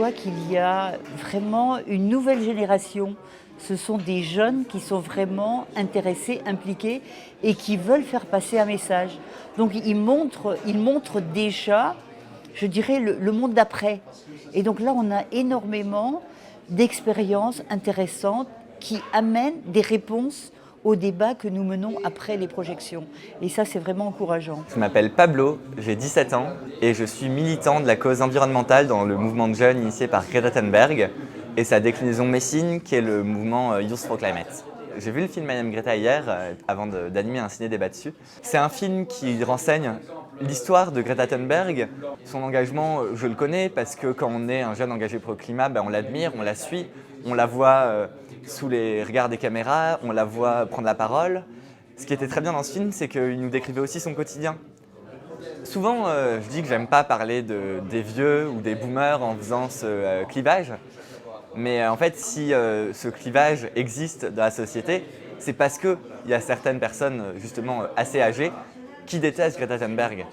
vois qu'il y a vraiment une nouvelle génération. Ce sont des jeunes qui sont vraiment intéressés, impliqués et qui veulent faire passer un message. Donc ils montrent déjà, je dirais, le monde d'après. Et donc là, on a énormément d'expériences intéressantes qui amènent des réponses au débat que nous menons après les projections. Et ça, c'est vraiment encourageant. Je m'appelle Pablo, j'ai 17 ans et je suis militant de la cause environnementale dans le mouvement de jeunes initié par Greta Thunberg et sa déclinaison Messine qui est le mouvement Youth for Climate. J'ai vu le film I Am Greta hier avant d'animer un ciné-débat dessus. C'est un film qui renseigne l'histoire de Greta Thunberg. Son engagement, je le connais parce que quand on est un jeune engagé pour le climat, on l'admire, on la suit, on la voit sous les regards des caméras, on la voit prendre la parole. Ce qui était très bien dans ce film, c'est qu'il nous décrivait aussi son quotidien. Souvent, je dis que j'aime pas parler des vieux ou des boomers en faisant ce clivage. Mais en fait, si ce clivage existe dans la société, c'est parce qu'il y a certaines personnes justement assez âgées qui détestent Greta Thunberg.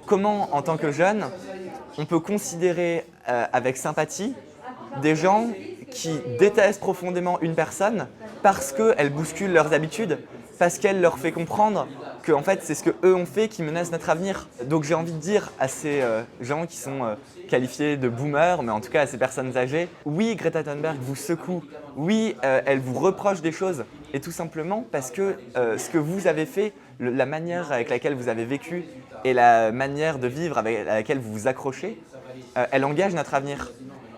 Comment, en tant que jeune, on peut considérer avec sympathie des gens qui détestent profondément une personne parce qu'elle bouscule leurs habitudes, parce qu'elle leur fait comprendre que en fait, c'est ce qu'eux ont fait qui menace notre avenir. Donc j'ai envie de dire à ces gens qui sont qualifiés de boomers, mais en tout cas à ces personnes âgées, oui, Greta Thunberg vous secoue, oui, elle vous reproche des choses, et tout simplement parce que ce que vous avez fait, la manière avec laquelle vous avez vécu et la manière de vivre avec laquelle vous vous accrochez, elle engage notre avenir.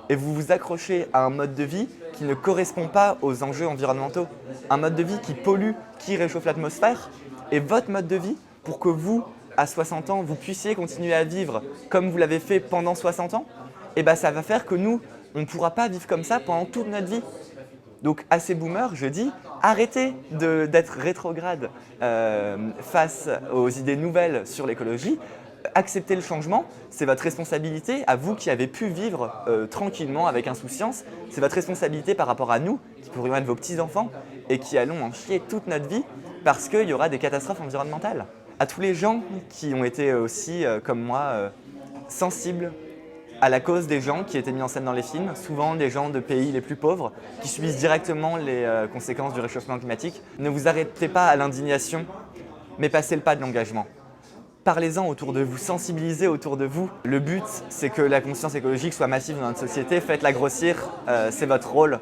Et vous vous accrochez à un mode de vie qui ne correspond pas aux enjeux environnementaux. Un mode de vie qui pollue, qui réchauffe l'atmosphère. Et votre mode de vie, pour que vous, à 60 ans, vous puissiez continuer à vivre comme vous l'avez fait pendant 60 ans, ça va faire que nous, on ne pourra pas vivre comme ça pendant toute notre vie. Donc à ces boomers, je dis, arrêtez d'être rétrograde face aux idées nouvelles sur l'écologie. Acceptez le changement, c'est votre responsabilité, à vous qui avez pu vivre tranquillement avec insouciance, c'est votre responsabilité par rapport à nous, qui pourrions être vos petits-enfants et qui allons en chier toute notre vie parce qu'il y aura des catastrophes environnementales. À tous les gens qui ont été aussi, comme moi, sensibles à la cause des gens qui étaient mis en scène dans les films, souvent des gens de pays les plus pauvres, qui subissent directement les conséquences du réchauffement climatique, ne vous arrêtez pas à l'indignation, mais passez le pas de l'engagement. Parlez-en autour de vous, sensibilisez autour de vous. Le but, c'est que la conscience écologique soit massive dans notre société. Faites-la grossir, c'est votre rôle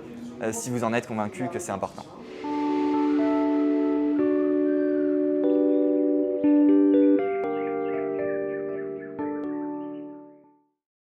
si vous en êtes convaincu que c'est important.